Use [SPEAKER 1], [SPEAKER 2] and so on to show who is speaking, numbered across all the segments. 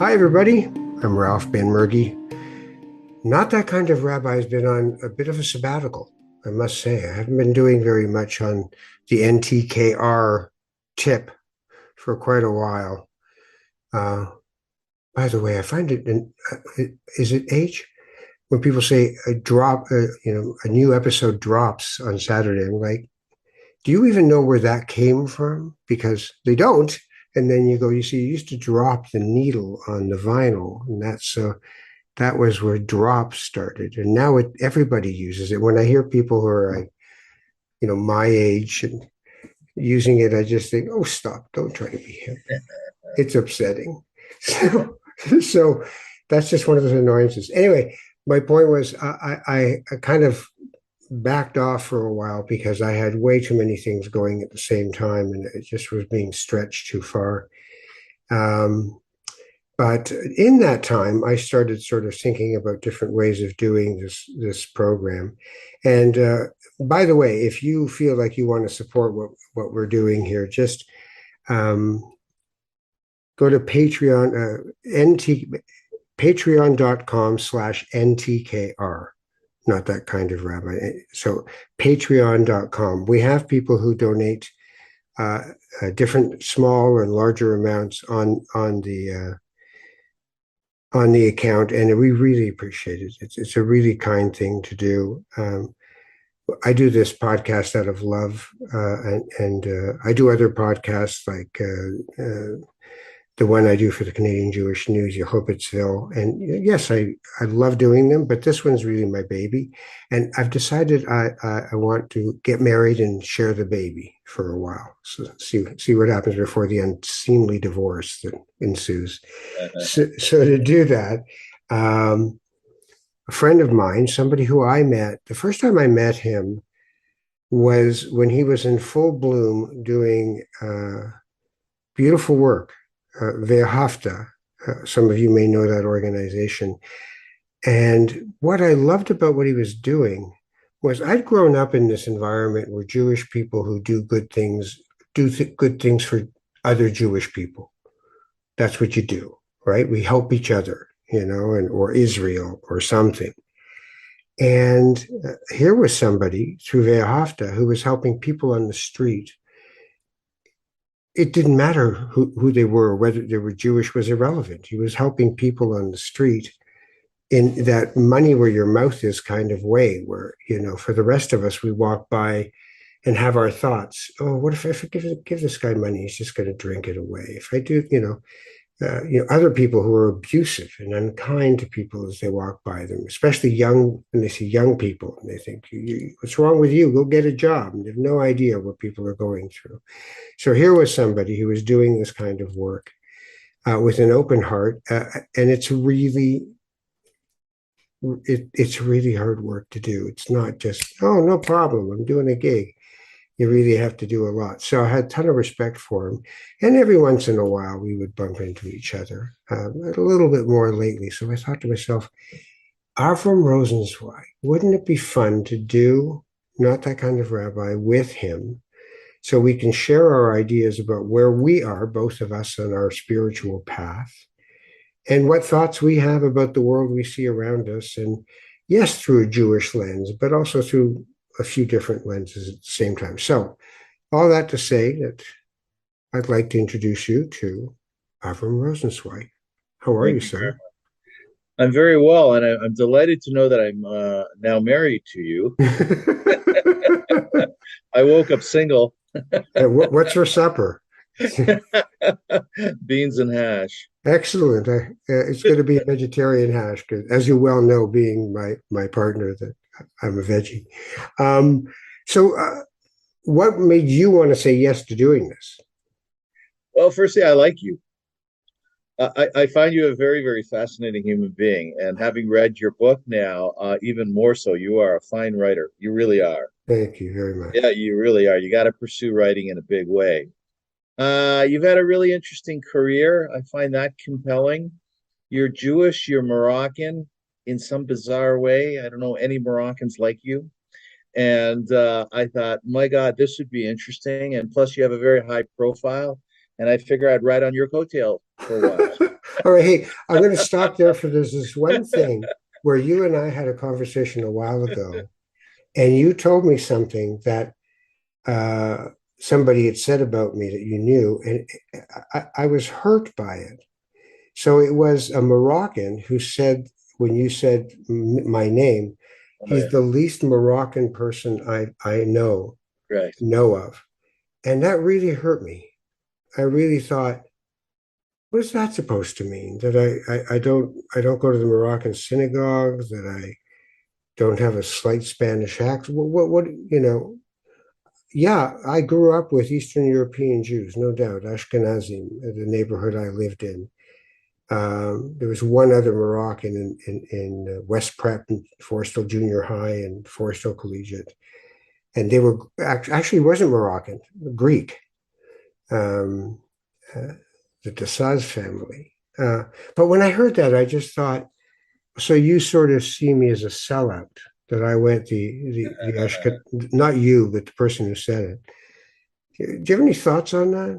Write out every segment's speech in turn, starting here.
[SPEAKER 1] Hi, everybody. I'm Ralph Ben Murgy. Not That Kind of Rabbi has been on a bit of a sabbatical, I must say. I haven't been doing very much on the NTKR tip for quite a while. Uh, by the way, I find is it H? When people say a drop, a new episode drops on Saturday, I'm like, do you even know where that came from? Because they don't. And then you see, you used to drop the needle on the vinyl, and that was where drops started. And now everybody uses it. When I hear people who are like, my age and using it, I just think, oh, stop! Don't try to be hip. It's upsetting. So that's just one of those annoyances. Anyway, my point was I kind of backed off for a while because I had way too many things going at the same time, and it just was being stretched too far. But in that time, I started sort of thinking about different ways of doing this program. And by the way, if you feel like you want to support what we're doing here, just um, go to patreon.com/NTKR. Not That Kind of Rabbi. So patreon.com. We have people who donate different small and larger amounts on the account, and we really appreciate it. It's a really kind thing to do. I do this podcast out of love, and I do other podcasts like the one I do for the Canadian Jewish News, Yehopitzville. And yes, I love doing them, but this one's really my baby. And I've decided I want to get married and share the baby for a while. So see what happens before the unseemly divorce that ensues. So to do that, a friend of mine, somebody who I met, the first time I met him was when he was in full bloom doing beautiful work. Ve'ahavta. Some of you may know that organization. And what I loved about what he was doing was I'd grown up in this environment where Jewish people who do good things good things for other Jewish people. That's what you do, right? We help each other, or Israel or something. And here was somebody through Ve'ahavta who was helping people on the street. It didn't matter who they were, whether they were Jewish was irrelevant. He was helping people on the street in that money where your mouth is kind of way, where, for the rest of us, we walk by and have our thoughts. Oh, what if I give this guy money? He's just going to drink it away. If I do, other people who are abusive and unkind to people as they walk by them, especially young, when they see young people and they think, what's wrong with you? Go get a job. And they have no idea what people are going through. So here was somebody who was doing this kind of work with an open heart. And it's really hard work to do. It's not just, oh, no problem, I'm doing a gig. You really have to do a lot. So I had a ton of respect for him. And every once in a while, we would bump into each other, a little bit more lately. So I thought to myself, Avrum Rosensweig, wouldn't it be fun to do Not That Kind of Rabbi with him so we can share our ideas about where we are, both of us, on our spiritual path, and what thoughts we have about the world we see around us. And yes, through a Jewish lens, but also through a few different lenses at the same time. So all that to say that I'd like to introduce you to Avrum Rosensweig. How are
[SPEAKER 2] Thank
[SPEAKER 1] you,
[SPEAKER 2] you very
[SPEAKER 1] sir?
[SPEAKER 2] much. I'm very well, and I'm delighted to know that I'm now married to you. I woke up single.
[SPEAKER 1] What's for supper?
[SPEAKER 2] Beans and hash.
[SPEAKER 1] Excellent. It's going to be a vegetarian hash, because, as you well know, being my partner, that I'm a veggie. Um, so, what made you want to say yes to doing this?
[SPEAKER 2] Well, firstly, I like you. I find you a very, very fascinating human being, and having read your book now, even more so, you are a fine writer. You really are.
[SPEAKER 1] Thank you very
[SPEAKER 2] Yeah,
[SPEAKER 1] much.
[SPEAKER 2] you really are. You got to pursue writing in a big way. You've had a really interesting career. I find that compelling. You're Jewish, you're Moroccan in some bizarre way. I don't know any Moroccans like you. And I thought, my God, this would be interesting. And plus, you have a very high profile. And I figure I'd ride on your coattail for a while.
[SPEAKER 1] All right, hey, I'm going to stop there for there's this one thing where you and I had a conversation a while ago, and you told me something that uh, somebody had said about me that you knew, and I was hurt by it. So it was a Moroccan who said, when you said my name,
[SPEAKER 2] Oh,
[SPEAKER 1] he's
[SPEAKER 2] yeah.
[SPEAKER 1] the least Moroccan person I
[SPEAKER 2] Right.
[SPEAKER 1] know of. And that really hurt me. I really thought, what is that supposed to mean? That I don't go to the Moroccan synagogues, that I don't have a slight Spanish accent. What yeah, I grew up with Eastern European Jews, no doubt, Ashkenazim, the neighborhood I lived in. There was one other Moroccan in West Prep and Forest Hill Junior High and Forest Hill Collegiate. And they were actually wasn't Moroccan, Greek, um, uh, the Desaz family. But when I heard that, I just thought, so you sort of see me as a sellout, that I went the Ashken, not you, but the person who said it. Do you have any thoughts on that?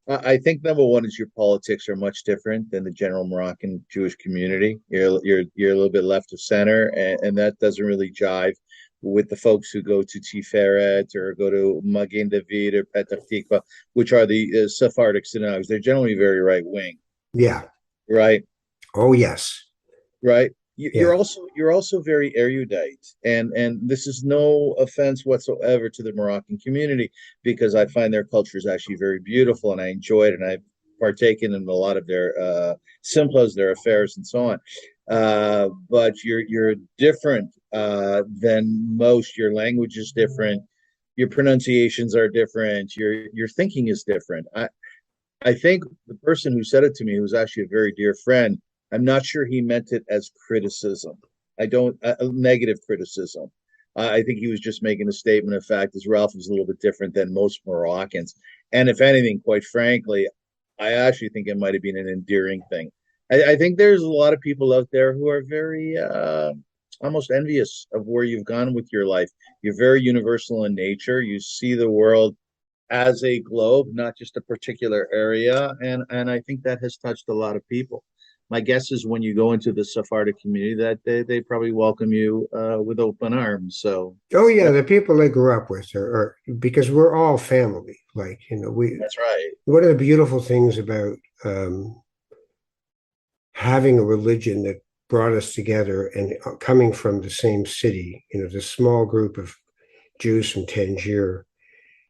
[SPEAKER 2] I think number one is your politics are much different than the general Moroccan Jewish community. You're a little bit left of center, and that doesn't really jive with the folks who go to Tiferet or go to Magen David or Petah Tikva, which are the Sephardic synagogues. They're generally very right wing,
[SPEAKER 1] Yeah.
[SPEAKER 2] right?
[SPEAKER 1] Oh, yes.
[SPEAKER 2] Right.
[SPEAKER 1] Yeah.
[SPEAKER 2] You're also very erudite, and this is no offense whatsoever to the Moroccan community because I find their culture is actually very beautiful and I enjoy it and I've partaken in a lot of their simpos, their affairs, and so on. But you're different than most. Your language is different. Your pronunciations are different. Your thinking is different. I think the person who said it to me, who's actually a very dear friend, I'm not sure he meant it as criticism. I don't, negative criticism. I think he was just making a statement of fact, as Ralph is a little bit different than most Moroccans. And if anything, quite frankly, I actually think it might have been an endearing thing. I think there's a lot of people out there who are very almost envious of where you've gone with your life. You're very universal in nature. You see the world as a globe, not just a particular area. And I think that has touched a lot of people. My guess is when you go into the Sephardic community, that they probably welcome you with open arms. So
[SPEAKER 1] Oh yeah,
[SPEAKER 2] that,
[SPEAKER 1] the people I grew up with are because we're all family. Like, we
[SPEAKER 2] that's right.
[SPEAKER 1] one of the beautiful things about having a religion that brought us together and coming from the same city, this small group of Jews from Tangier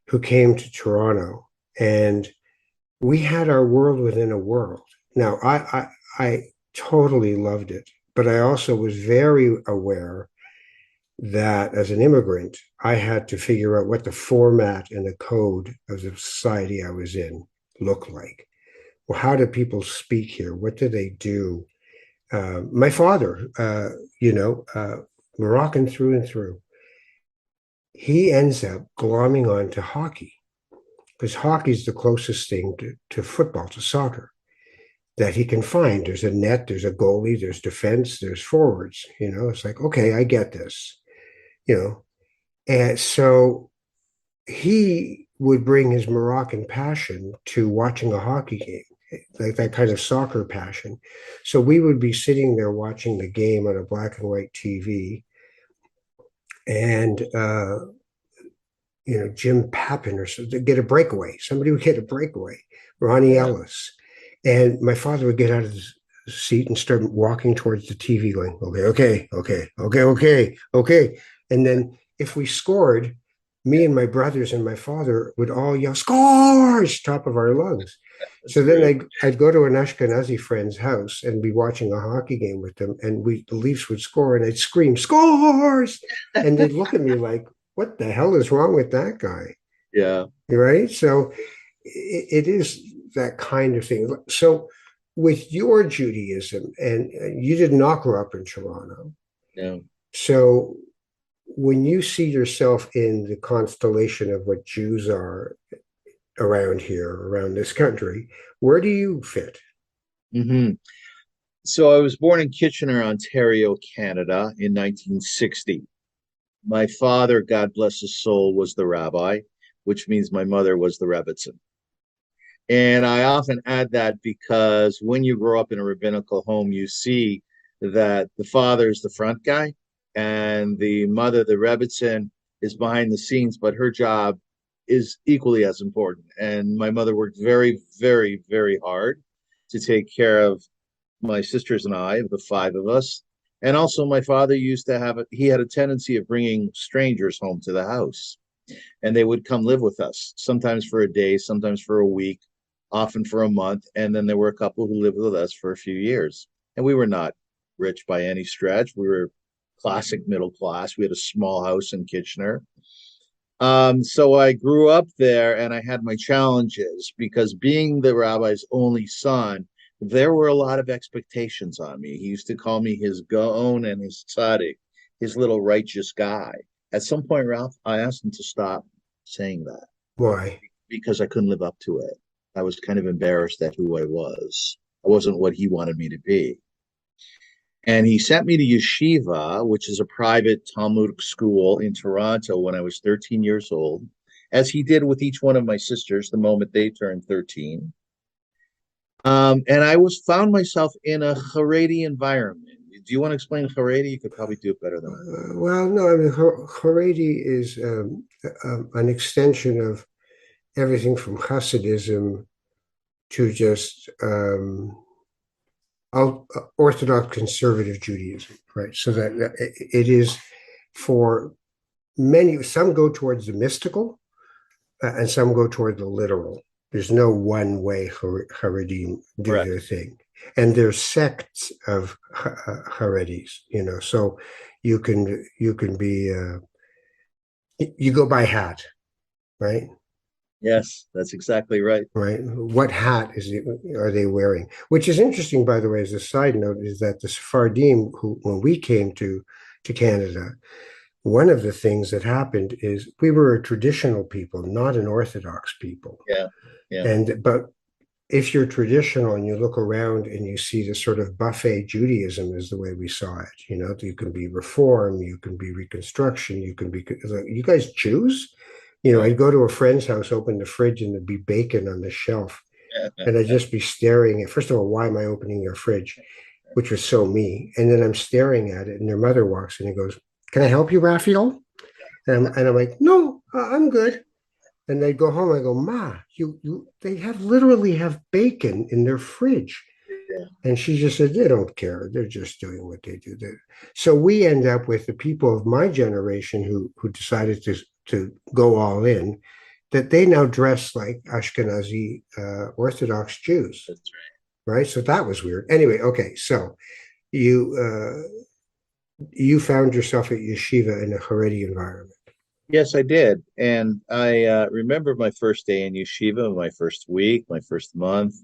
[SPEAKER 1] who came to Toronto, and we had our world within a world. Now, I totally loved it, but I also was very aware that as an immigrant, I had to figure out what the format and the code of the society I was in looked like. Well, how do people speak here? What do they do? My father, Moroccan through and through, he ends up glomming on to hockey because hockey is the closest thing to football, to soccer that he can find. There's a net, there's a goalie, there's defense, there's forwards. It's like, okay, I get this, you know. And so he would bring his Moroccan passion to watching a hockey game, like that kind of soccer passion. So we would be sitting there watching the game on a black and white TV, and Jim Pappin or something, get a breakaway. Somebody would get a breakaway, Ronnie
[SPEAKER 2] Yeah.
[SPEAKER 1] Ellis. And my father would get out of his seat and start walking towards the TV going, okay, okay, okay, okay, okay, okay. And then if we scored, me and my brothers and my father would all yell, scores, top of our lungs.
[SPEAKER 2] That's
[SPEAKER 1] So then
[SPEAKER 2] great.
[SPEAKER 1] I'd go to an Ashkenazi friend's house and be watching a hockey game with them, and the Leafs would score, and I'd scream, scores! And they'd look at me like, what the hell is wrong with that guy?
[SPEAKER 2] Yeah.
[SPEAKER 1] Right? So it is that kind of thing. So with your Judaism, and you did not grow up in Toronto,
[SPEAKER 2] No.
[SPEAKER 1] so when you see yourself in the constellation of what Jews are around here, around this country, where do you fit?
[SPEAKER 2] Hmm. So I was born in Kitchener, Ontario, Canada in 1960. My father, God bless his soul, was the rabbi, which means my mother was the Rebbitzin. And I often add that because when you grow up in a rabbinical home, you see that the father is the front guy and the mother, the Rebbitzin, is behind the scenes, but her job is equally as important. And my mother worked very, very, very hard to take care of my sisters and I, the five of us. And also, my father used to he had a tendency of bringing strangers home to the house, and they would come live with us, sometimes for a day, sometimes for a week, often for a month. And then there were a couple who lived with us for a few years. And we were not rich by any stretch. We were classic middle class. We had a small house in Kitchener. So I grew up there and I had my challenges because being the rabbi's only son, there were a lot of expectations on me. He used to call me his gaon and his tzaddik, his little righteous guy. At some point, Ralph, I asked him to stop saying that
[SPEAKER 1] Why?
[SPEAKER 2] because I couldn't live up to it. I was kind of embarrassed at who I was. I wasn't what he wanted me to be. And he sent me to yeshiva, which is a private Talmudic school in Toronto when I was 13 years old, as he did with each one of my sisters the moment they turned 13. And I was found myself in a Haredi environment. Do you want to explain Haredi? You could probably do it better than I.
[SPEAKER 1] Well, no, I mean, Haredi is an extension of everything from Hasidism to just Orthodox conservative Judaism, right? So that it is for many, some go towards the mystical and some go toward the literal. There's no one way Haredim do
[SPEAKER 2] Correct.
[SPEAKER 1] their thing. And there's sects of Haredis, so you can be, you go by hat, right?
[SPEAKER 2] Yes, that's exactly right.
[SPEAKER 1] Right. What hat are they wearing? Which is interesting, by the way, as a side note, is that the Sephardim, who when we came to Canada, one of the things that happened is we were a traditional people, not an Orthodox people.
[SPEAKER 2] Yeah, yeah,
[SPEAKER 1] But if you're traditional and you look around and you see the sort of buffet Judaism is the way we saw it, you can be Reform, you can be Reconstruction, you guys Jews?
[SPEAKER 2] right.
[SPEAKER 1] I'd go to a friend's house, open the fridge, and there'd be bacon on the shelf. And I'd just be staring at, first of all, why am I opening your fridge? Which was so me. And then I'm staring at it, and their mother walks in and goes, "Can I help you, Raphael?" And I'm like, "No, I'm good." And they go home. I go, "Ma, they literally have bacon in their fridge."
[SPEAKER 2] Yeah.
[SPEAKER 1] And she just said, "They don't care. They're just doing what they do." So we end up with the people of my generation who decided to go all in, that they now dress like Ashkenazi Orthodox Jews,
[SPEAKER 2] That's
[SPEAKER 1] right? So that was weird. Anyway, okay, so you you found yourself at yeshiva in a Haredi environment.
[SPEAKER 2] Yes, I did. And I remember my first day in yeshiva, my first week, my first month.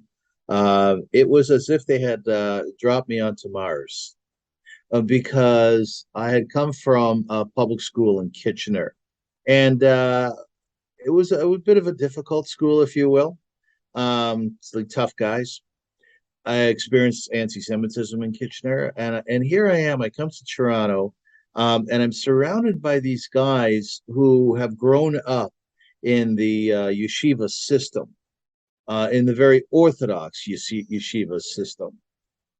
[SPEAKER 2] It was as if they had dropped me onto Mars because I had come from a public school in Kitchener. And it was a bit of a difficult school, if you will. It's like tough guys. I experienced anti-Semitism in Kitchener, and here I am. I come to Toronto, and I'm surrounded by these guys who have grown up in the yeshiva system, in the very orthodox yeshiva system.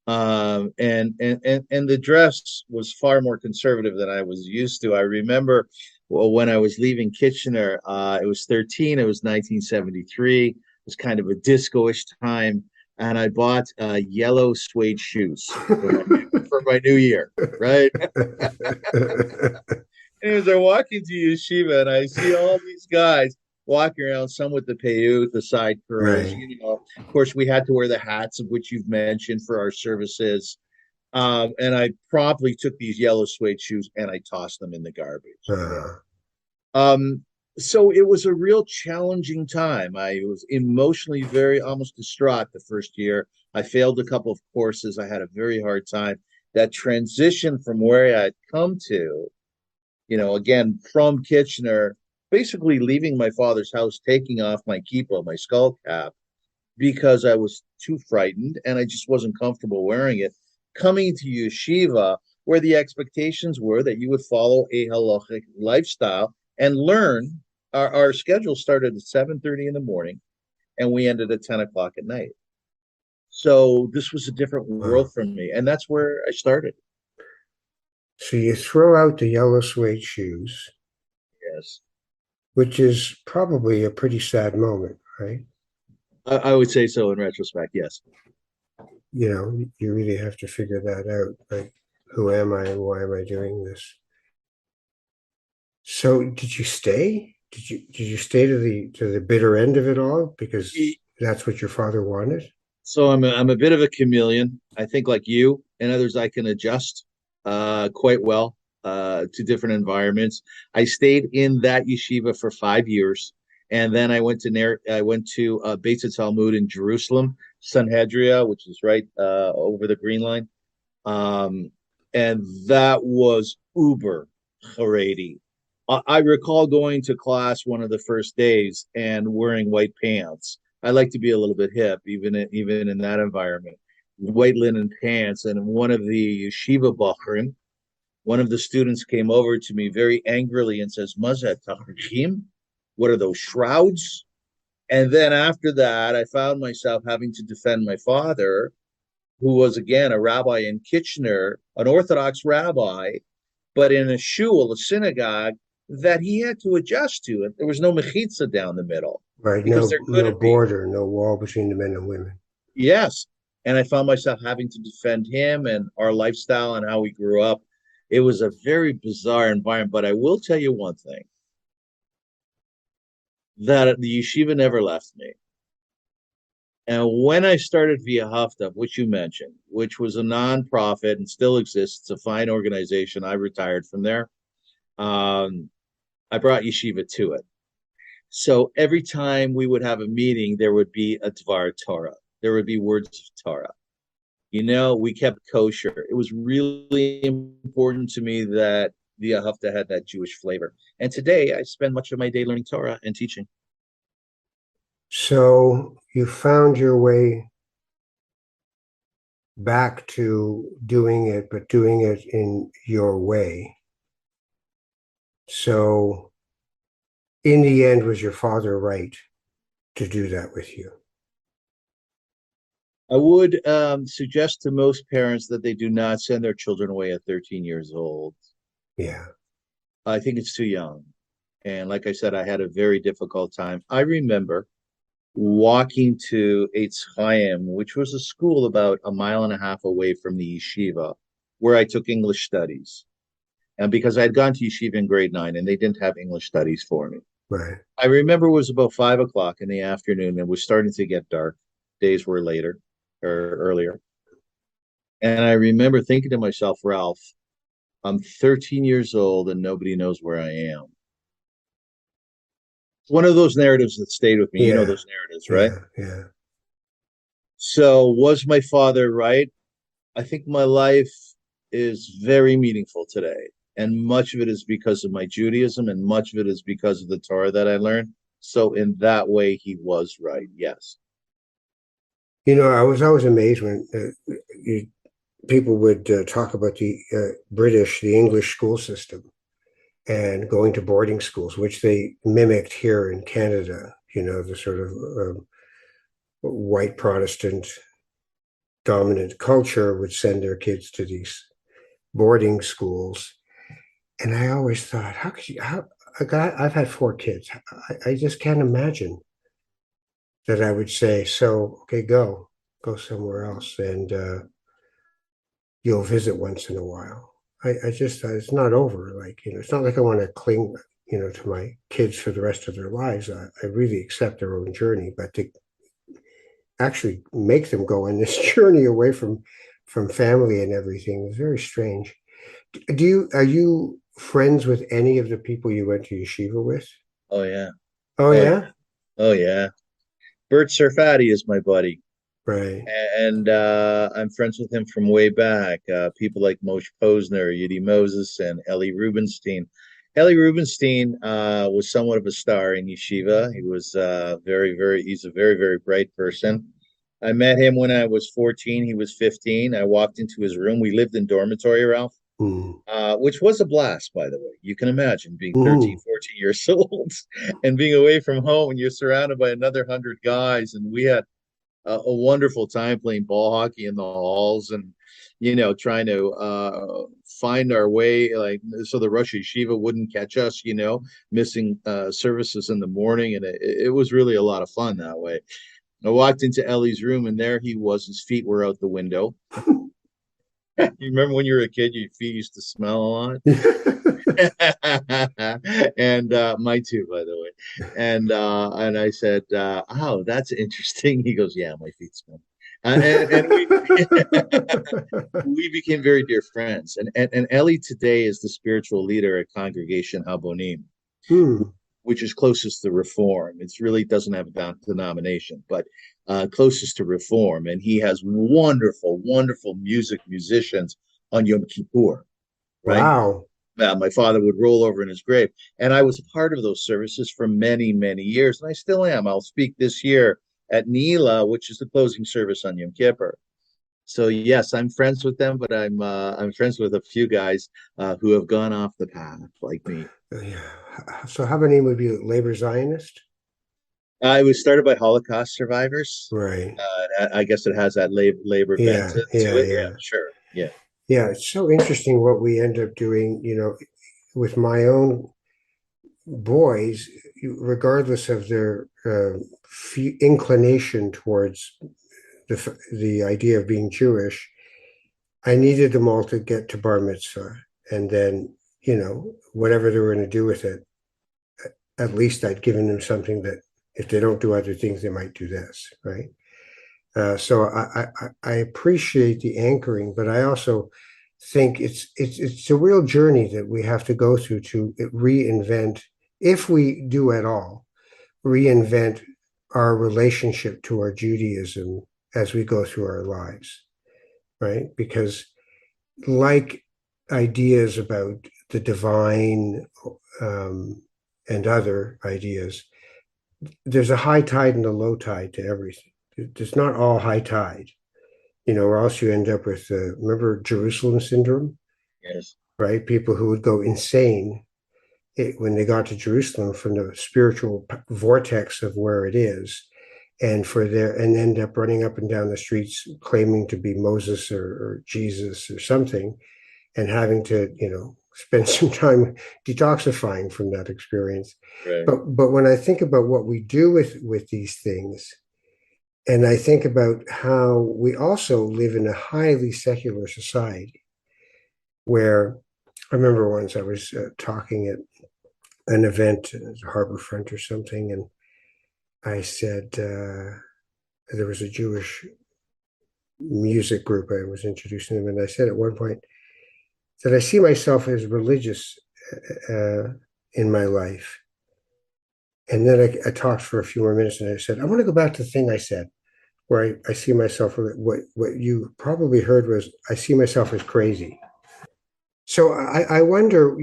[SPEAKER 2] And the dress was far more conservative than I was used to. I remember when I was leaving Kitchener, it was 13, it was 1973. It was kind of a disco-ish time, and I bought yellow suede shoes for my new year, right? And as I walk into yeshiva and I see all these guys walking around, some with the payut, the side curls,
[SPEAKER 1] Right.
[SPEAKER 2] Of course, we had to wear the hats of which you've mentioned for our services. And I promptly took these yellow suede shoes and I tossed them in the garbage.
[SPEAKER 1] Uh,
[SPEAKER 2] Um, so it was a real challenging time. I was emotionally very almost distraught the first year. I failed a couple of courses. I had a very hard time. That transition from where I had come to, again, from Kitchener, basically leaving my father's house, taking off my kippah, my skull cap, because I was too frightened and I just wasn't comfortable wearing it. Coming to yeshiva, where the expectations were that you would follow a halachic lifestyle and learn. Our schedule started at 7:30 in the morning, and we ended at 10 o'clock at night. So this was a different
[SPEAKER 1] Wow.
[SPEAKER 2] world for me. And that's where I started.
[SPEAKER 1] So you throw out the yellow suede shoes,
[SPEAKER 2] Yes.
[SPEAKER 1] which is probably a pretty sad moment, right?
[SPEAKER 2] I would say so in retrospect. Yes.
[SPEAKER 1] You know, you really have to figure that out. Like, who am I and why am I doing this? So did you stay? Did you stay to the bitter end of it all because that's what your father wanted?
[SPEAKER 2] So I'm a bit of a chameleon. I think like you and others, I can adjust quite well to different environments. I stayed in that yeshiva for 5 years, and then I went to Beit Talmud in Jerusalem, Sanhedria, which is right over the Green Line. Um, and that was uber Haredi. I recall going to class one of the first days and wearing white pants. I like to be a little bit hip, even in that environment. White linen pants, and one of the yeshiva bachrim, one of the students came over to me very angrily and says, "Mazat tachrichim? What are those shrouds?" And then after that, I found myself having to defend my father, who was again a rabbi in Kitchener, an Orthodox rabbi, but in a shul, a synagogue that he had to adjust to. There was no mechitza down the middle
[SPEAKER 1] Right.
[SPEAKER 2] because
[SPEAKER 1] No,
[SPEAKER 2] there
[SPEAKER 1] no
[SPEAKER 2] couldn't be.
[SPEAKER 1] border, no wall between the men and women.
[SPEAKER 2] Yes. And I found myself having to defend him and our lifestyle and how we grew up. It was a very bizarre environment, but I will tell you one thing, that the yeshiva never left me. And when I started Via Hafta, which you mentioned, which was a nonprofit and still exists, it's a fine organization. I retired from there. Um, I brought yeshiva to it. So every time we would have a meeting, there would be a Dvar Torah. There would be words of Torah. We kept kosher. It was really important to me that the Hafta had that Jewish flavor. And today I spend much of my day learning Torah and teaching.
[SPEAKER 1] So you found your way back to doing it, but doing it in your way. So in the end, was your father right to do that with you?
[SPEAKER 2] I would suggest to most parents that they do not send their children away at 13 years old.
[SPEAKER 1] Yeah.
[SPEAKER 2] I think it's too young. And like I said, I had a very difficult time. I remember walking to Eitz Chaim, which was a school about a mile and a half away from the yeshiva, where I took English studies. And because I had gone to yeshiva in grade 9 and they didn't have English studies for me.
[SPEAKER 1] Right.
[SPEAKER 2] I remember it was about 5 o'clock in the afternoon and it was starting to get dark. Days were later or earlier. And I remember thinking to myself, Ralph, I'm 13 years old and nobody knows where I am. It's one of those narratives that stayed with me. You know
[SPEAKER 1] Yeah.
[SPEAKER 2] those narratives, right?
[SPEAKER 1] Yeah. Yeah.
[SPEAKER 2] So, was my father right? I think my life is very meaningful today. And much of it is because of my Judaism, and much of it is because of the Torah that I learned. So, in that way, he was right. Yes.
[SPEAKER 1] You know, I was always amazed when people would talk about the the English school system and going to boarding schools, which they mimicked here in Canada, the sort of white Protestant dominant culture would send their kids to these boarding schools. And I always thought, how could you, how, a guy, I've had 4 kids. I just can't imagine that I would say, so, okay, go somewhere else and you'll visit once in a while. I just, it's not over. Like, it's not like I want to cling, to my kids for the rest of their lives. I really accept their own journey, but to actually make them go on this journey away from family and everything is very strange. Are you friends with any of the people you went to yeshiva with?
[SPEAKER 2] Oh, yeah.
[SPEAKER 1] Oh
[SPEAKER 2] Oh, yeah.
[SPEAKER 1] yeah?
[SPEAKER 2] Oh, yeah. Bert Serfati is my buddy.
[SPEAKER 1] Right.
[SPEAKER 2] And I'm friends with him from way back. People like Moshe Posner, Yidi Moses, and Eli Rubinstein. Eli Rubinstein was somewhat of a star in yeshiva. He was he's a very, very bright person. I met him when I was 14. He was 15. I walked into his room. We lived in dormitory, Ralph.
[SPEAKER 1] Mm.
[SPEAKER 2] Which was a blast, by the way. You can imagine being 13,
[SPEAKER 1] Mm.
[SPEAKER 2] 14 years old and being away from home and you're surrounded by another 100 guys. And we had a wonderful time playing ball hockey in the halls and, trying to find our way, like, so the Rosh Yeshiva wouldn't catch us, missing services in the morning. And it was really a lot of fun that way. I walked into Ellie's room and there he was. His feet were out the window. You remember when you were a kid, your feet used to smell a lot? And my too, by the way. And I said, "Oh, that's interesting." He goes, "Yeah, my feet smell." And we became very dear friends. And Ellie today is the spiritual leader at Congregation Habonim,
[SPEAKER 1] Hmm.
[SPEAKER 2] which is closest to Reform. It really doesn't have a denomination, but closest to Reform. And he has wonderful, wonderful musicians on Yom Kippur, right?
[SPEAKER 1] Wow.
[SPEAKER 2] My father would roll over in his grave. And I was a part of those services for many, many years, and I still am. I'll speak this year at Nila, which is the closing service on Yom Kippur. So yes, I'm friends with them, but I'm friends with a few guys who have gone off the path like me.
[SPEAKER 1] Yeah. So Habanim would be labor Zionist?
[SPEAKER 2] It was started by Holocaust survivors.
[SPEAKER 1] Right.
[SPEAKER 2] I guess it has that labor bent
[SPEAKER 1] Yeah,
[SPEAKER 2] to
[SPEAKER 1] yeah,
[SPEAKER 2] it. Yeah,
[SPEAKER 1] yeah.
[SPEAKER 2] sure. Yeah.
[SPEAKER 1] Yeah, it's so interesting what we end up doing, with my own boys, regardless of their inclination towards the idea of being Jewish. I needed them all to get to bar mitzvah, and then whatever they were going to do with it, at least I'd given them something that if they don't do other things, they might do this, right? So I appreciate the anchoring, but I also think it's a real journey that we have to go through to reinvent, if we do at all, reinvent our relationship to our Judaism as we go through our lives, right? Because like ideas about the divine, um, and other ideas, there's a high tide and a low tide to everything. It's not all high tide, or else you end up with, remember Jerusalem syndrome,
[SPEAKER 2] Yes.
[SPEAKER 1] right? People who would go insane when they got to Jerusalem from the spiritual vortex of where it is, and end up running up and down the streets claiming to be Moses or Jesus or something, and having to, spend some time detoxifying from that experience.
[SPEAKER 2] Right.
[SPEAKER 1] But when I think about what we do with these things, and I think about how we also live in a highly secular society where I remember once I was talking at an event at Harborfront or something, and I said, there was a Jewish music group I was introducing them, and I said at one point that I see myself as religious uh, in my life. And then I talked for a few more minutes, and I said, I want to go back to the thing I said, where I see myself. What you probably heard was, I see myself as crazy. So I wonder,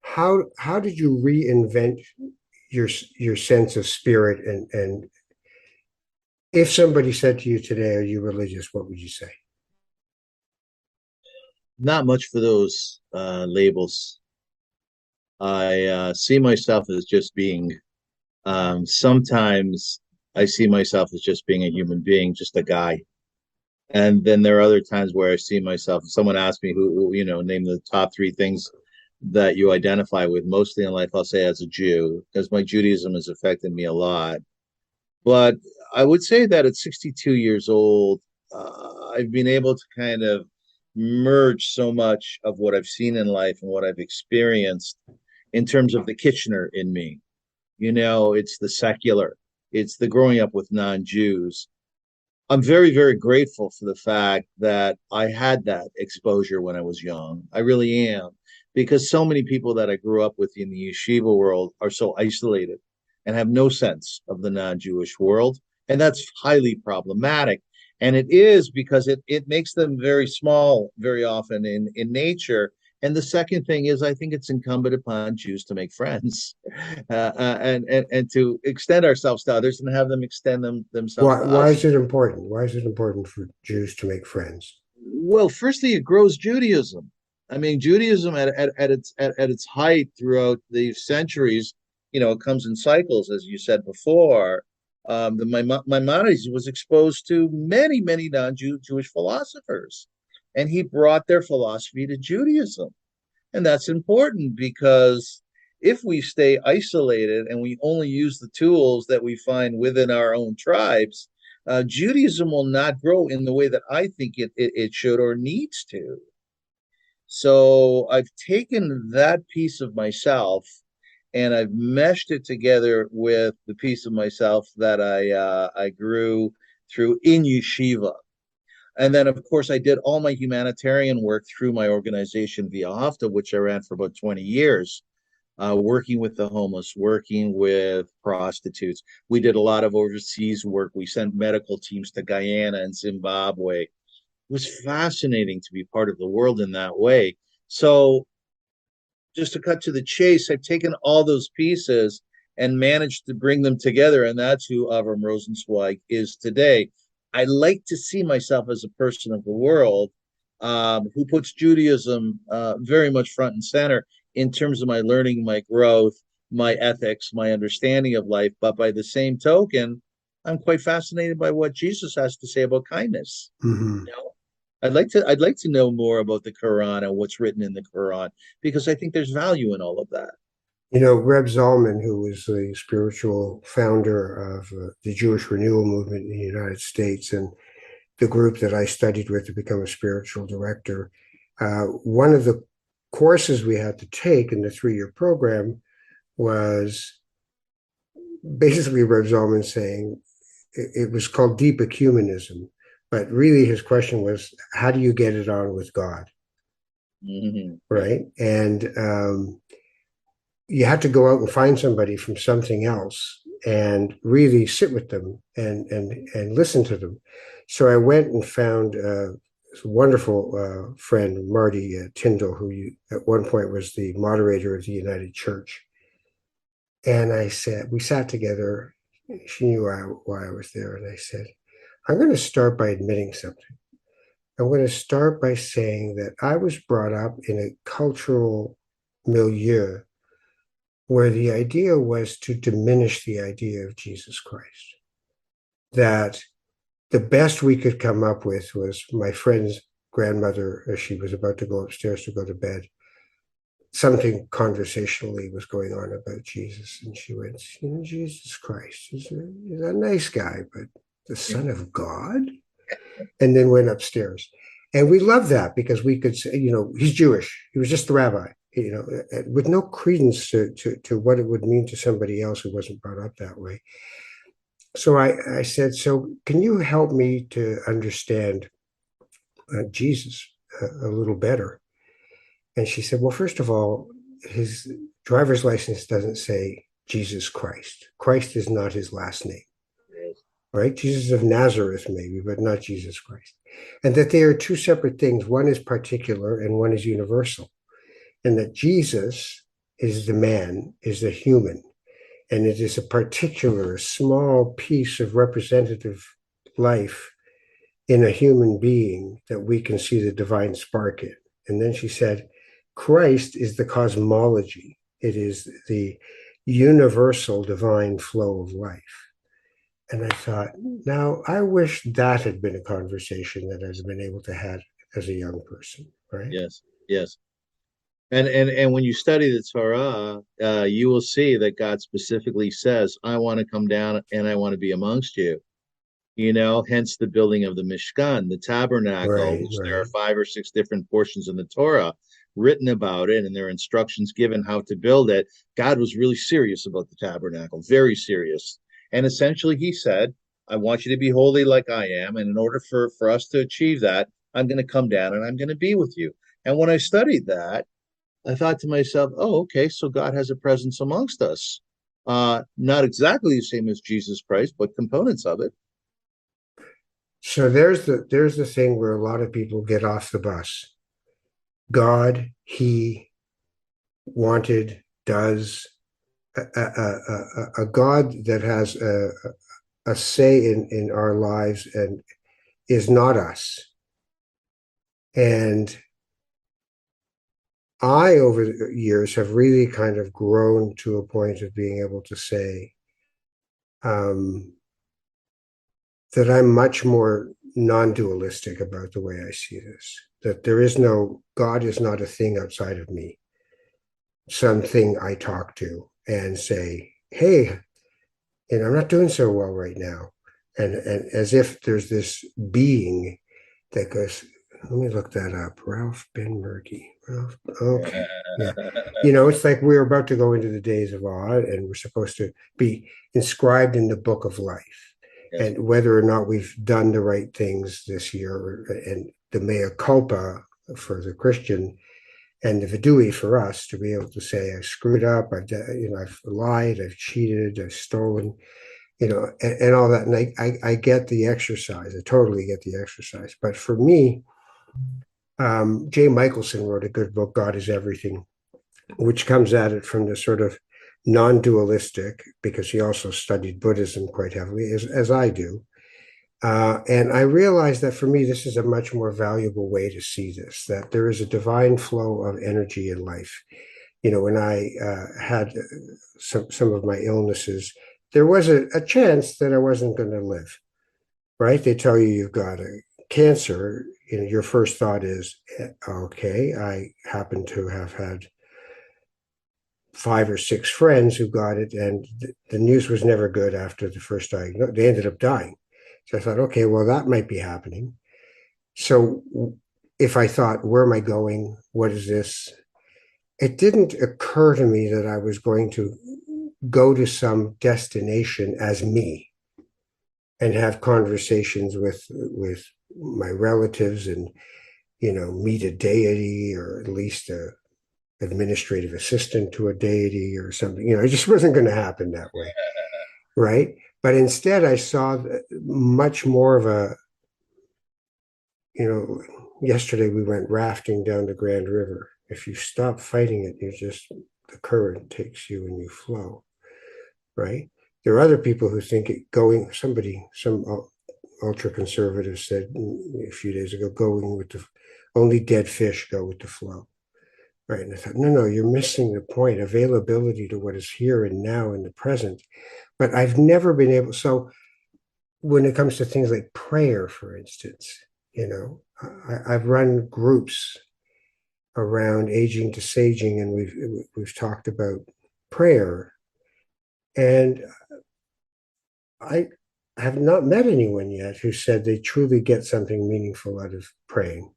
[SPEAKER 1] how did you reinvent your your sense of spirit, and if somebody said to you today, "Are you religious?" What would you say?
[SPEAKER 2] Not much for those labels. I see myself as just being, sometimes I see myself as just being a human being, just a guy. And then there are other times where I see myself, if someone asks me name the top three things that you identify with mostly in life, I'll say as a Jew, because my Judaism has affected me a lot. But I would say that at 62 years old, I've been able to kind of merge so much of what I've seen in life and what I've experienced in terms of the Kitchener in me. It's the secular, it's the growing up with non-Jews. I'm very, very grateful for the fact that I had that exposure when I was young. I really am, because so many people that I grew up with in the yeshiva world are so isolated and have no sense of the non-Jewish world. And that's highly problematic. And it is because it makes them very small very often in nature. And the second thing is, I think it's incumbent upon Jews to make friends, and to extend ourselves to others and have them extend themselves
[SPEAKER 1] Why
[SPEAKER 2] to
[SPEAKER 1] why
[SPEAKER 2] us.
[SPEAKER 1] is it important? Why is it important for Jews to make friends?
[SPEAKER 2] Well, firstly, it grows Judaism. I mean, Judaism at its height throughout the centuries, it comes in cycles, as you said before. The Maimonides was exposed to many non-Jewish philosophers, and he brought their philosophy to Judaism. And that's important because if we stay isolated and we only use the tools that we find within our own tribes, Judaism will not grow in the way that I think it should or needs to. So I've taken that piece of myself and I've meshed it together with the piece of myself that I grew through in yeshiva. And then, of course, I did all my humanitarian work through my organization, Via Hafta, which I ran for about 20 years, working with the homeless, working with prostitutes. We did a lot of overseas work. We sent medical teams to Guyana and Zimbabwe. It was fascinating to be part of the world in that way. So just to cut to the chase, I've taken all those pieces and managed to bring them together, and that's who Avrum Rosensweig is today. I like to see myself as a person of the world who puts Judaism very much front and center in terms of my learning, my growth, my ethics, my understanding of life. But by the same token, I'm quite fascinated by what Jesus has to say about kindness.
[SPEAKER 1] Mhm.
[SPEAKER 2] You know, I'd like to know more about the Quran and what's written in the Quran because I think there's value in all of that.
[SPEAKER 1] Reb Zalman, who was the spiritual founder of the Jewish Renewal Movement in the United States and the group that I studied with to become a spiritual director, one of the courses we had to take in the 3-year program was basically Reb Zalman saying it was called deep ecumenism, but really his question was, how do you get it on with God?
[SPEAKER 2] Yeah.
[SPEAKER 1] Right. And you had to go out and find somebody from something else and really sit with them and listen to them. So I went and found this wonderful friend, Marty Tyndall, who at one point was the moderator of the United Church. And I said, we sat together. She knew why I was there. And I said, I'm going to start by admitting something. I'm going to start by saying that I was brought up in a cultural milieu where the idea was to diminish the idea of Jesus Christ. That the best we could come up with was my friend's grandmother, as she was about to go upstairs to go to bed, something conversationally was going on about Jesus. And she went, Jesus Christ, he's a nice guy, but the Son of God? And then went upstairs. And we loved that because we could say, he's Jewish. He was just the rabbi, with no credence to what it would mean to somebody else who wasn't brought up that way. So I said, so can you help me to understand Jesus a little better? And she said, well, first of all, his driver's license doesn't say Jesus Christ. Christ is not his last name, right? Jesus of Nazareth, maybe, but not Jesus Christ. And that they are two separate things. One is particular and one is universal. And that Jesus is the man, is the human. And it is a particular, small piece of representative life in a human being that we can see the divine spark in. And then she said, Christ is the cosmology. It is the universal divine flow of life. And I thought, now I wish that had been a conversation that I'd been able to have as a young person, right?
[SPEAKER 2] Yes, yes. And when you study the Torah, you will see that God specifically says, "I want to come down and I want to be amongst you." Hence the building of the Mishkan, the tabernacle,
[SPEAKER 1] Right,
[SPEAKER 2] which there are
[SPEAKER 1] right.
[SPEAKER 2] 5 or 6 different portions in the Torah written about it, and there are instructions given how to build it. God was really serious about the tabernacle, very serious. And essentially, he said, I want you to be holy like I am. And in order for us to achieve that, I'm going to come down and I'm going to be with you. And when I studied that, I thought to myself, oh, okay, so God has a presence amongst us. Not exactly the same as Jesus Christ, but components of it.
[SPEAKER 1] So there's the thing where a lot of people get off the bus. God, he wanted, does a God that has a say in our lives and is not us. And I, over the years, have really kind of grown to a point of being able to say um, that I'm much more non-dualistic about the way I see this. That there is no God is not a thing outside of me, something I talk to and say, "Hey, I'm not doing so well right now," and as if there's this being that goes, let me look that up. Ralph Ben Murgy. Ralph, okay. Yeah. It's like we're about to go into the days of awe and we're supposed to be inscribed in the book of life.
[SPEAKER 2] Yes.
[SPEAKER 1] And whether or not we've done the right things this year, and the mea culpa for the Christian and the vidui for us to be able to say, I screwed up, I've lied, I've cheated, I've stolen, and all that. And I get the exercise. I totally get the exercise. But for me, Jay Michelson wrote a good book, God is Everything, which comes at it from the sort of non-dualistic, because he also studied Buddhism quite heavily, as I do. And I realized that for me, this is a much more valuable way to see this, that there is a divine flow of energy in life. When I had some of my illnesses, there was a chance that I wasn't going to live, right? They tell you you've got a cancer. Your first thought is, okay, I happen to have had 5 or 6 friends who got it, and the news was never good after the first diagnosis. They ended up dying. So I thought, okay, well, that might be happening. So if I thought, where am I going? What is this? It didn't occur to me that I was going to go to some destination as me and have conversations with my relatives and meet a deity, or at least a administrative assistant to a deity or something. It just wasn't going to happen that way, right? But instead, I saw much more of a, yesterday we went rafting down the Grand River. If you stop fighting it, the current takes you and you flow, right? There are other people who think some ultra conservative said a few days ago, going with only dead fish go with the flow. Right. And I thought, no, you're missing the point, availability to what is here and now in the present. But I've never been able. So when it comes to things like prayer, for instance, I've run groups around aging to saging, and we've talked about prayer. And I have not met anyone yet who said they truly get something meaningful out of praying.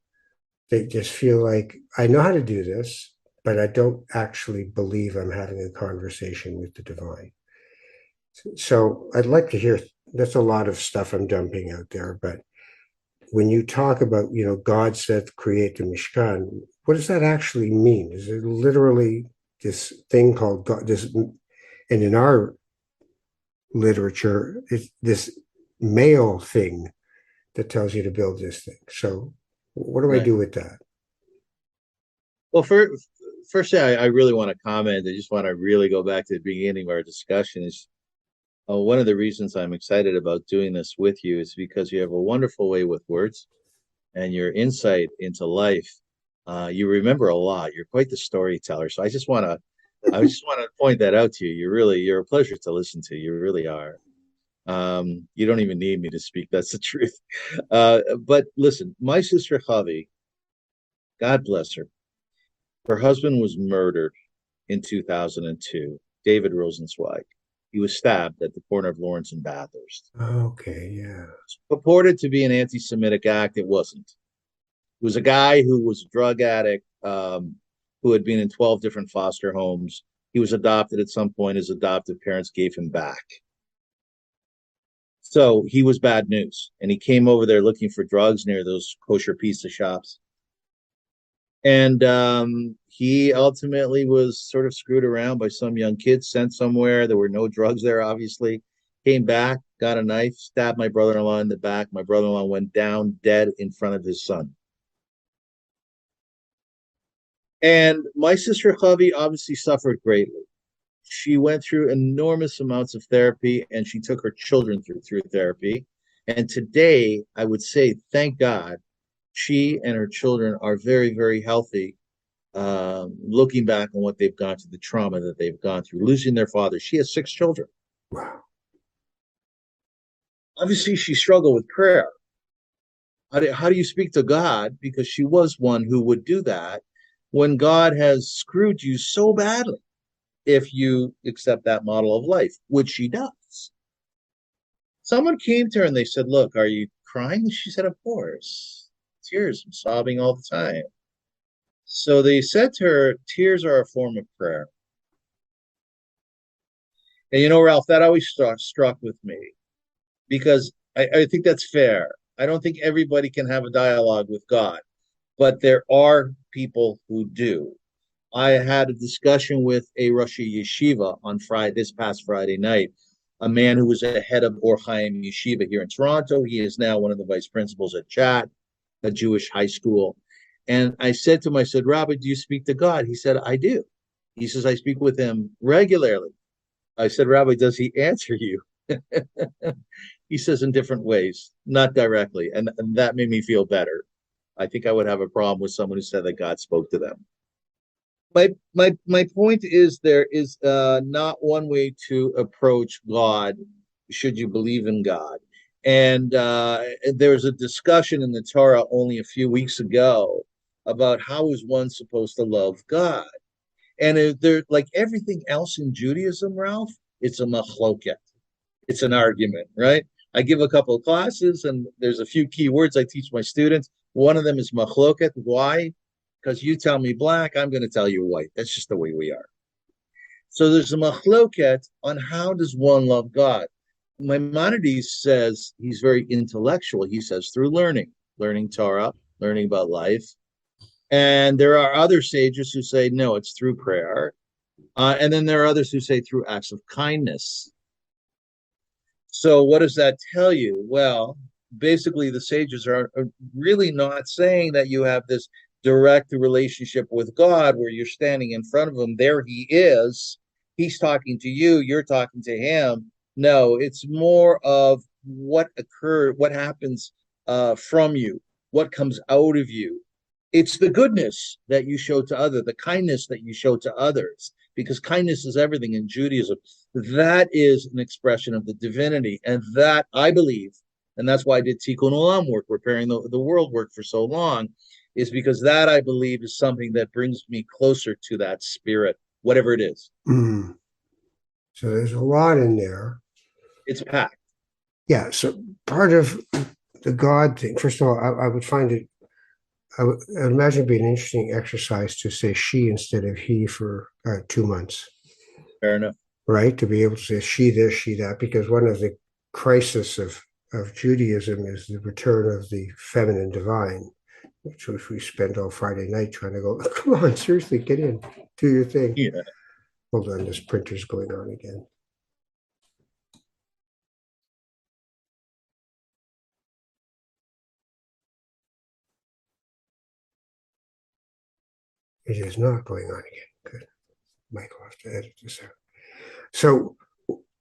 [SPEAKER 1] They just feel like, I know how to do this, but I don't actually believe I'm having a conversation with the divine. So I'd like to hear, that's a lot of stuff I'm dumping out there, but when you talk about, God said, create the Mishkan, what does that actually mean? Is it literally this thing called God, and in our literature, it's this male thing that tells you to build this thing. So what do I
[SPEAKER 2] Right.
[SPEAKER 1] do with that?
[SPEAKER 2] Well, first, I really want to comment. I just want to really go back to the beginning of our discussion. Is one of the reasons I'm excited about doing this with you is because you have a wonderful way with words and your insight into life. You remember a lot. You're quite the storyteller. So I just want to point that out to you. You're a pleasure to listen to. You really are. You don't even need me to speak. That's the truth. But listen, my sister Javi, God bless her. Her husband was murdered in 2002, David Rosensweig. He was stabbed at the corner of Lawrence and Bathurst.
[SPEAKER 1] Okay, yeah.
[SPEAKER 2] It's purported to be an anti Semitic act. It wasn't. It was a guy who was a drug addict, who had been in 12 different foster homes. He was adopted at some point. His adoptive parents gave him back. So he was bad news. And he came over there looking for drugs near those kosher pizza shops. And he ultimately was sort of screwed around by some young kids sent somewhere. There were no drugs there, obviously. Came back, got a knife, stabbed my brother in law in the back. My brother in law went down dead in front of his son. And my sister Javi obviously suffered greatly. She went through enormous amounts of therapy and she took her children through therapy. And today, I would say, thank God, She and her children are very, very healthy. Looking back on what they've gone through, the trauma that they've gone through, losing their father. She has 6 children.
[SPEAKER 1] Wow.
[SPEAKER 2] Obviously, she struggled with prayer. How do you speak to God? Because she was one who would do that when God has screwed you so badly if you accept that model of life, which she does. Someone came to her and they said, "Look, are you crying?" She said, "Of course. Tears. I'm sobbing all the time." So they said to her, "Tears are a form of prayer." And Ralph, that always struck with me because I think that's fair. I don't think everybody can have a dialogue with God, but there are people who do. I had a discussion with a Rosh Yeshiva on this past Friday night, a man who was a head of Or Chaim Yeshiva here in Toronto. He is now one of the vice principals at Chat, a Jewish high school. And I said to him, I said, "Rabbi, do you speak to God?" He said, "I do." He says, "I speak with him regularly." I said, "Rabbi, does he answer you?" He says, "In different ways, not directly." And that made me feel better. I think I would have a problem with someone who said that God spoke to them. My point is there is not one way to approach God should you believe in God. And there was a discussion in the Torah only a few weeks ago about how is one supposed to love God. And there, like everything else in Judaism, Ralph, it's a machloket. It's an argument, right? I give a couple of classes, and there's a few key words I teach my students. One of them is machloket. Why? Because you tell me black, I'm going to tell you white. That's just the way we are. So there's a machloket on how does one love God. Maimonides says he's very intellectual. He says through learning Torah, learning about life. And there are other sages who say, no, it's through prayer. And then there are others who say through acts of kindness. So what does that tell you? Well, basically the sages are really not saying that you have this direct relationship with God where you're standing in front of him. There he is. He's talking to you. You're talking to him. No, it's more of what occurred, what happens from you, what comes out of you. It's the goodness that you show to others, the kindness that you show to others, because kindness is everything in Judaism. That is an expression of the divinity. And that I believe, and that's why I did Tikkun Olam work, repairing the world work for so long, is because that I believe is something that brings me closer to that spirit, whatever it is.
[SPEAKER 1] Mm. So there's a lot in there.
[SPEAKER 2] It's packed.
[SPEAKER 1] Yeah. So part of the God thing, first of all, I would find it, I would imagine it'd be an interesting exercise to say she instead of he for 2 months.
[SPEAKER 2] Fair enough.
[SPEAKER 1] Right? To be able to say she this, she that, because one of the crises of Judaism is the return of the feminine divine, which we spent all Friday night trying to go, come on, seriously, get in, do your thing.
[SPEAKER 2] Yeah.
[SPEAKER 1] Hold on, this printer's going on again. It is not going on again. Good. Michael will have to edit this out.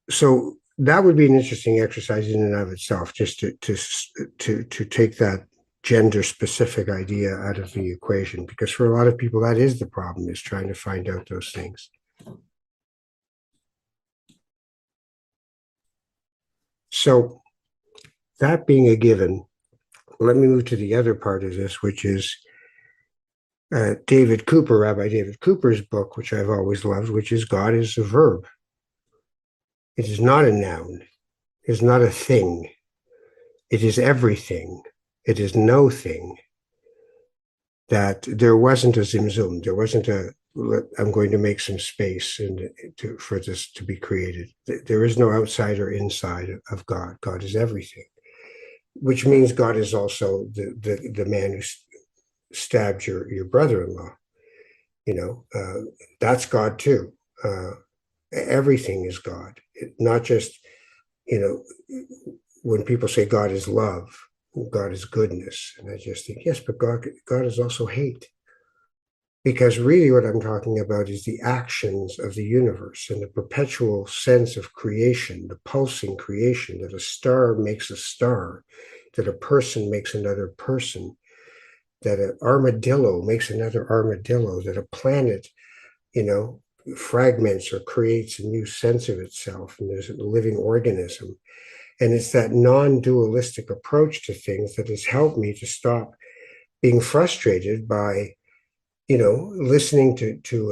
[SPEAKER 1] So that would be an interesting exercise in and of itself, just to take that gender specific idea out of the equation, because for a lot of people that is the problem, is trying to find out those things. So that being a given, let me move to the other part of this, which is Rabbi David Cooper's book, which I've always loved, which is God is a verb. It is not a noun. It is not a thing. It is everything. It is no thing. That there wasn't a zimzum. There wasn't I'm going to make some space for this to be created. There is no outside or inside of God. God is everything, which means God is also the man who stabbed your brother-in-law. That's God too. Everything is God, not just, when people say God is love, God is goodness. And I just think, yes, but God is also hate. Because really what I'm talking about is the actions of the universe and the perpetual sense of creation, the pulsing creation, that a star makes a star, that a person makes another person, that an armadillo makes another armadillo, that a planet, you know, fragments or creates a new sense of itself, and there's a living organism. And it's that non-dualistic approach to things that has helped me to stop being frustrated by, listening to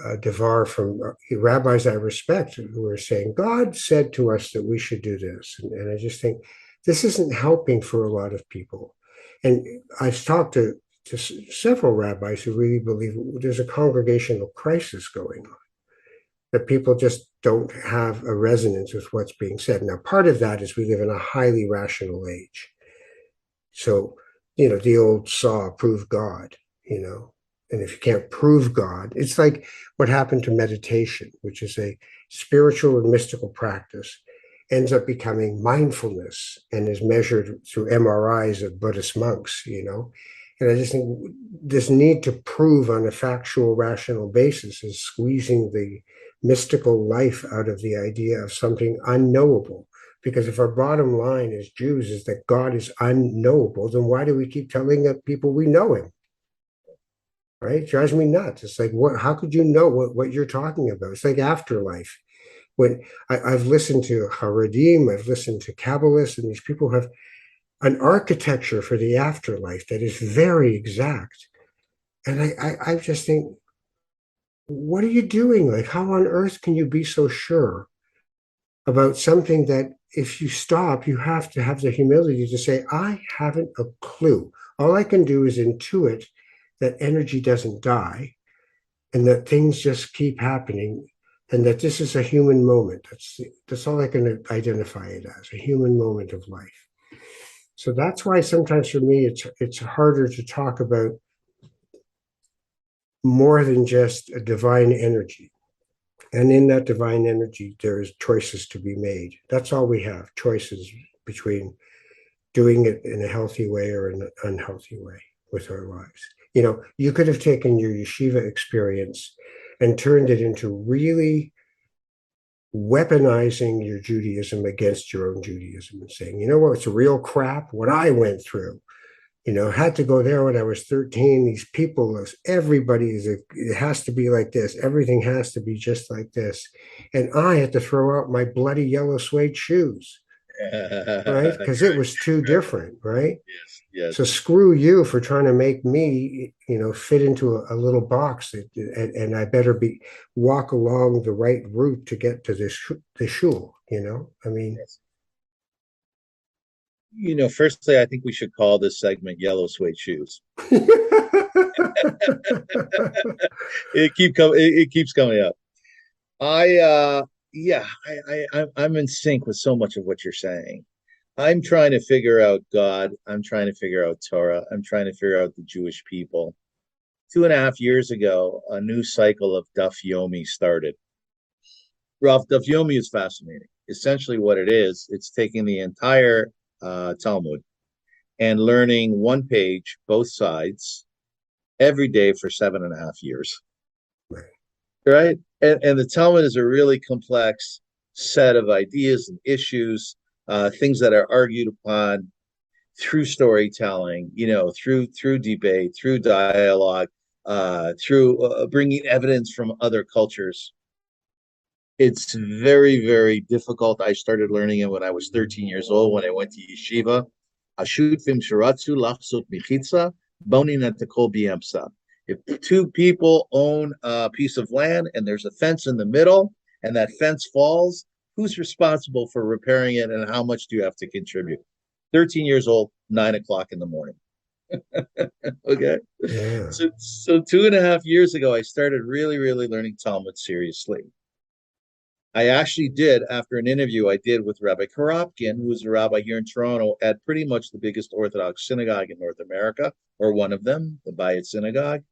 [SPEAKER 1] a devar from rabbis I respect who are saying, God said to us that we should do this. And I just think this isn't helping for a lot of people. And I've talked to several rabbis who really believe there's a congregational crisis going on, that people just don't have a resonance with what's being said. Now, part of that is we live in a highly rational age. So, the old saw, prove God, and if you can't prove God, it's like what happened to meditation, which is a spiritual and mystical practice, ends up becoming mindfulness and is measured through MRIs of Buddhist monks, And I just think this need to prove on a factual, rational basis is squeezing the mystical life out of the idea of something unknowable. Because if our bottom line as Jews is that God is unknowable, then why do we keep telling people we know him? Right? It drives me nuts. It's like, how could you know what you're talking about? It's like afterlife. When I've listened to Haredim, I've listened to Kabbalists, and these people have an architecture for the afterlife that is very exact. And I just think, what are you doing? Like, how on earth can you be so sure about something that if you stop, you have to have the humility to say, I haven't a clue. All I can do is intuit that energy doesn't die and that things just keep happening and that this is a human moment. That's all I can identify it as, a human moment of life. So that's why sometimes for me, it's harder to talk about more than just a divine energy. And in that divine energy, there is choices to be made. That's all we have, choices between doing it in a healthy way or an unhealthy way with our lives. You could have taken your yeshiva experience and turned it into really weaponizing your Judaism against your own Judaism and saying, you know what, it's real crap, what I went through. Had to go there when I was 13. These people, it has to be like this. Everything has to be just like this. And I had to throw out my bloody yellow suede shoes, right? Because it was too different, right?
[SPEAKER 2] Yes, yes.
[SPEAKER 1] So screw you for trying to make me, fit into a little box and I better walk along the right route to get to the shul, I mean.
[SPEAKER 2] Yes. Firstly, I think we should call this segment "Yellow Suede Shoes." It keeps coming up. Yeah, I'm in sync with so much of what you're saying. I'm trying to figure out God. I'm trying to figure out Torah. I'm trying to figure out the Jewish people. 2.5 years ago, a new cycle of Daf Yomi started. Ralph, Daf Yomi is fascinating. Essentially, what it is, it's taking the entire Talmud and learning one page, both sides, every day for 7.5 years. Right? And the Talmud is a really complex set of ideas and issues, things that are argued upon through storytelling, through debate, through dialogue, through bringing evidence from other cultures. It's very, very difficult. I started learning it when I was 13 years old, when I went to yeshiva. If two people own a piece of land and there's a fence in the middle and that fence falls, who's responsible for repairing it and how much do you have to contribute? 13 years old, 9 o'clock in the morning. Okay.
[SPEAKER 1] Yeah.
[SPEAKER 2] So 2.5 years ago, I started really, really learning Talmud seriously. I actually did, after an interview I did with Rabbi Karapkin, who is a rabbi here in Toronto at pretty much the biggest Orthodox synagogue in North America, or one of them, the Bayit Synagogue.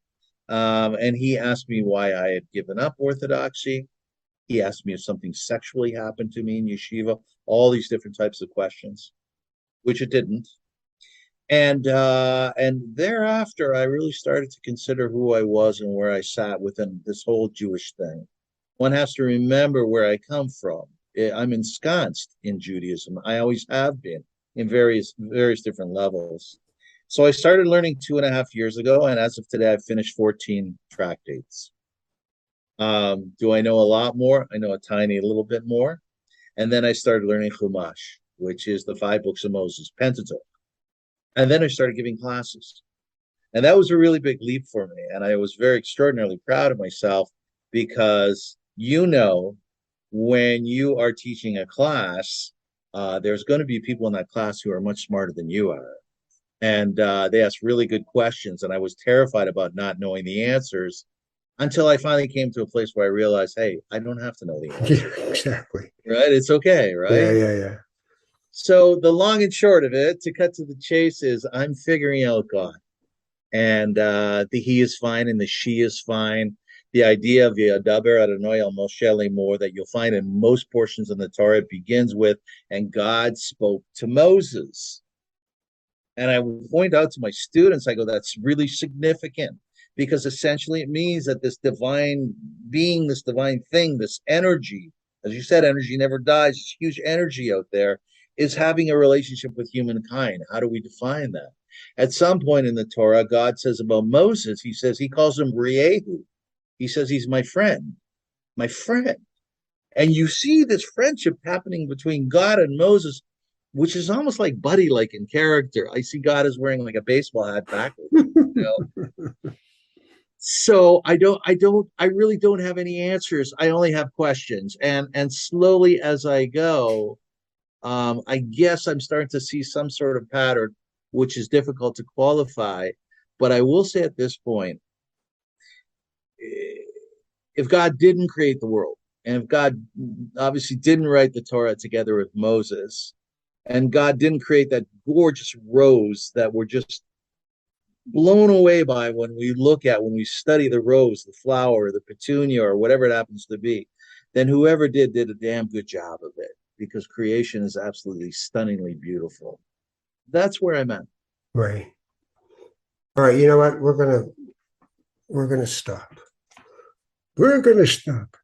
[SPEAKER 2] And he asked me why I had given up Orthodoxy. He asked me if something sexually happened to me in yeshiva, all these different types of questions, which it didn't. And thereafter, I really started to consider who I was and where I sat within this whole Jewish thing. One has to remember where I come from. I'm ensconced in Judaism. I always have been in various different levels. So I started learning 2.5 years ago, and as of today, I've finished 14 tractates. Do I know a lot more? I know a tiny little bit more. And then I started learning Chumash, which is the five books of Moses, Pentateuch. And then I started giving classes. And that was a really big leap for me. And I was very extraordinarily proud of myself because when you are teaching a class, there's going to be people in that class who are much smarter than you are. And they asked really good questions. And I was terrified about not knowing the answers until I finally came to a place where I realized, hey, I don't have to know the
[SPEAKER 1] Yeah,
[SPEAKER 2] answer,
[SPEAKER 1] exactly.
[SPEAKER 2] right? It's okay,
[SPEAKER 1] Yeah,
[SPEAKER 2] right?
[SPEAKER 1] yeah, yeah.
[SPEAKER 2] So the long and short of it, to cut to the chase, is I'm figuring out God. And the he is fine and the she is fine. The idea of Yadaber Adonai al Moshe Lemor that you'll find in most portions of the Torah, it begins with, and God spoke to Moses. And I point out to my students, I go, that's really significant because essentially it means that this divine being, this divine thing, this energy, as you said, energy never dies, this huge energy out there is having a relationship with humankind. How do we define that? At some point in the Torah, God says about Moses, he says, he calls him Riehu. He says, he's my friend, my friend. And you see this friendship happening between God and Moses, which is almost like buddy like in character. I see God as wearing like a baseball hat backwards. You know? So I really don't have any answers. I only have questions. And slowly as I go, I guess I'm starting to see some sort of pattern, which is difficult to qualify. But I will say at this point, if God didn't create the world, and if God obviously didn't write the Torah together with Moses, and God didn't create that gorgeous rose that we're just blown away by when we study the rose, the flower, the petunia, or whatever it happens to be, then whoever did a damn good job of it because creation is absolutely stunningly beautiful. That's where I'm at.
[SPEAKER 1] Right. All right. You know what? We're gonna stop. We're gonna stop.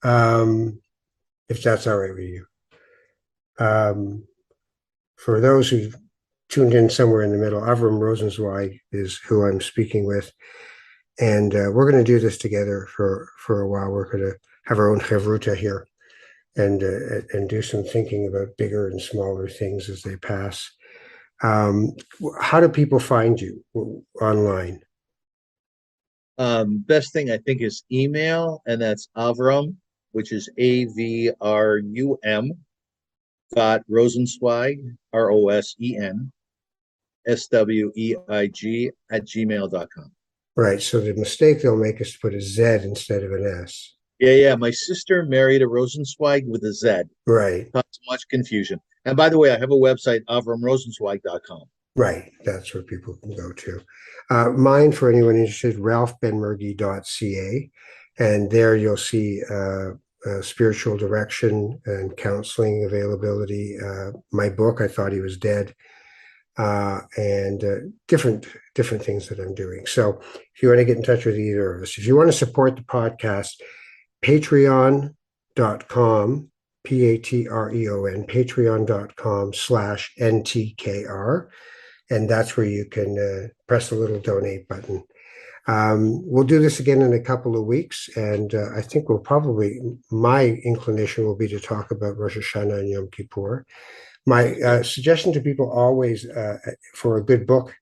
[SPEAKER 1] Um, if that's all right with you. Um, for those who tuned in somewhere in the middle, Avrum Rosensweig is who I'm speaking with, and we're going to do this together for a while. We're going to have our own chevruta here, and do some thinking about bigger and smaller things as they pass. How do people find you online?
[SPEAKER 2] Best thing I think is email, and that's Avrum, which is Avrum dot Rosensweig, ROSENSWEIG at gmail.com.
[SPEAKER 1] Right. So the mistake they'll make is to put a Z instead of an S.
[SPEAKER 2] Yeah, yeah. My sister married a Rosenzweig with a Z.
[SPEAKER 1] Right.
[SPEAKER 2] Caused much confusion. And by the way, I have a website, avrumrosensweig.com.
[SPEAKER 1] Right. That's where people can go to. Mine, for anyone interested, ralphbenmergy.ca. And there you'll see spiritual direction and counseling availability. My book, I Thought He Was Dead, and different things that I'm doing. So if you want to get in touch with either of us, if you want to support the podcast, patreon.com, Patreon, patreon.com/NTKR. And that's where you can press the little donate button. We'll do this again in a couple of weeks, and I think my inclination will be to talk about Rosh Hashanah and Yom Kippur. My suggestion to people always for a good book,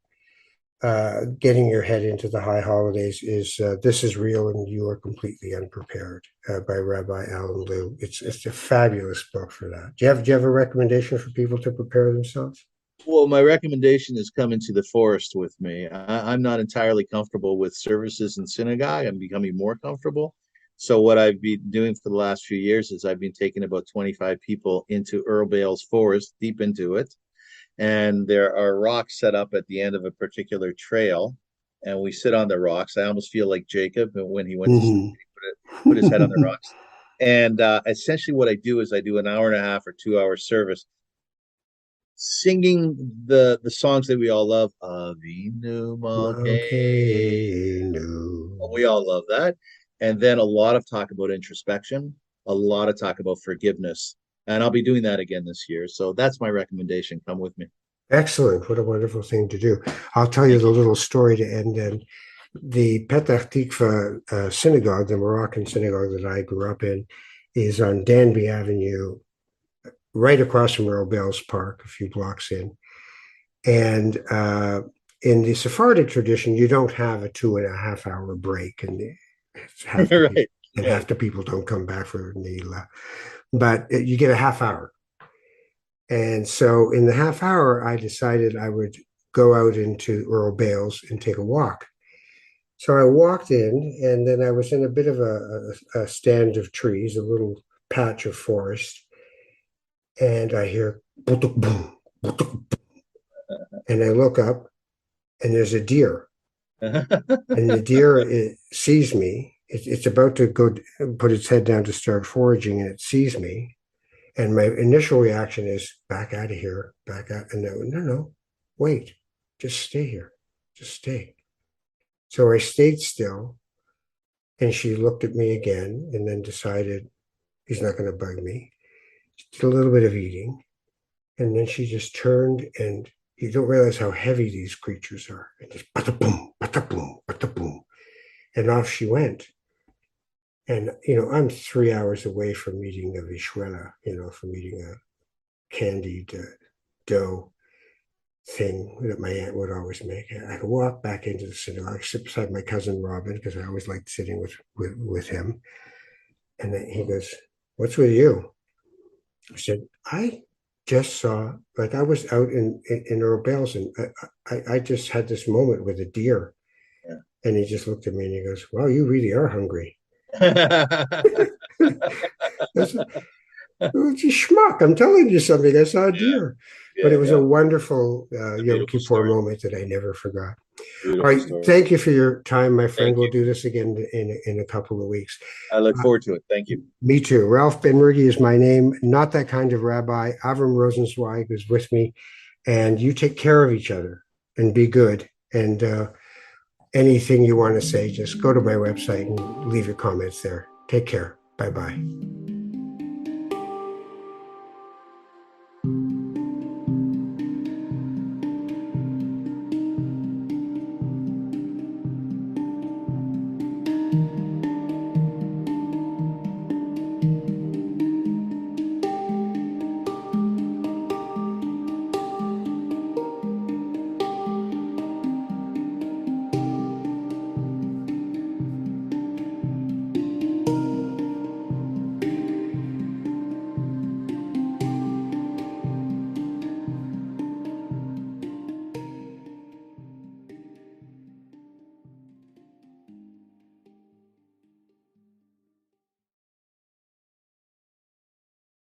[SPEAKER 1] getting your head into the high holidays, is This Is Real and You Are Completely Unprepared by Rabbi Alan Liu. It's a fabulous book for that. Do you have a recommendation for people to prepare themselves?
[SPEAKER 2] Well, my recommendation is come into the forest with me. I'm not entirely comfortable with services in synagogue. I'm becoming more comfortable. So what I've been doing for the last few years is I've been taking about 25 people into Earl Bale's forest, deep into it. And there are rocks set up at the end of a particular trail. And we sit on the rocks. I almost feel like Jacob when he went to sleep,
[SPEAKER 1] Mm-hmm.
[SPEAKER 2] put his head on the rocks. And essentially what I do is I do an hour and a half or 2 hour service singing the songs that we all love. Avinu
[SPEAKER 1] Malkeinu.
[SPEAKER 2] We all love that. And then a lot of talk about introspection, a lot of talk about forgiveness. And I'll be doing that again this year. So that's my recommendation. Come with me.
[SPEAKER 1] Excellent. What a wonderful thing to do. I'll tell you
[SPEAKER 2] Thank
[SPEAKER 1] the
[SPEAKER 2] you.
[SPEAKER 1] little story to end in. The Petah Tikva synagogue, the Moroccan synagogue that I grew up in, is on Danby Avenue, right across from Earl Bell's Park, a few blocks in. And in the Sephardic tradition, you don't have a 2.5 hour break, and half the people
[SPEAKER 2] Right,
[SPEAKER 1] and
[SPEAKER 2] right.
[SPEAKER 1] half the people don't come back for Nila, but you get a half hour. And so in the half hour, I decided I would go out into Earl Bales and take a walk. So I walked in, and then I was in a bit of a stand of trees, a little patch of forest, and I hear boom, boom, and I look up, and there's a deer, and the deer sees me. It's about to go put its head down to start foraging, and it sees me. And my initial reaction is back out of here, back out. And no, wait, just stay here, just stay. So I stayed still, and she looked at me again, and then decided he's not going to bug me. She did a little bit of eating, and then she just turned, and you don't realize how heavy these creatures are. And just bata boom, bata boom, bata boom, and off she went. And I'm 3 hours away from eating a vishwela, from eating a candied dough thing that my aunt would always make. I could walk back into the synagogue, sit beside my cousin Robin, because I always liked sitting with him. And then he goes, "What's with you?" I said, "I just saw, like, I was out in Earl Bales, and I just had this moment with a deer." And he just looked at me and he goes, "Wow, you really are hungry."
[SPEAKER 2] Yeah.
[SPEAKER 1] That's It's a schmuck. I'm telling you something. I saw a deer. But
[SPEAKER 2] Yeah,
[SPEAKER 1] it was a
[SPEAKER 2] yeah.
[SPEAKER 1] wonderful
[SPEAKER 2] It's a
[SPEAKER 1] Yom
[SPEAKER 2] beautiful
[SPEAKER 1] Kippur
[SPEAKER 2] story.
[SPEAKER 1] moment that I never forgot. All
[SPEAKER 2] Beautiful
[SPEAKER 1] right.
[SPEAKER 2] story.
[SPEAKER 1] Thank you for your time, my friend.
[SPEAKER 2] Thank
[SPEAKER 1] We'll
[SPEAKER 2] you.
[SPEAKER 1] do this again in a couple of weeks.
[SPEAKER 2] I look
[SPEAKER 1] Uh,
[SPEAKER 2] forward to it. Thank you.
[SPEAKER 1] Me too. Ralph Benmergui is my name. Not that kind of rabbi. Avrum Rosensweig is with me. And you take care of each other and be good. And anything you want to say, just go to my website and leave your comments there. Take care. Bye bye.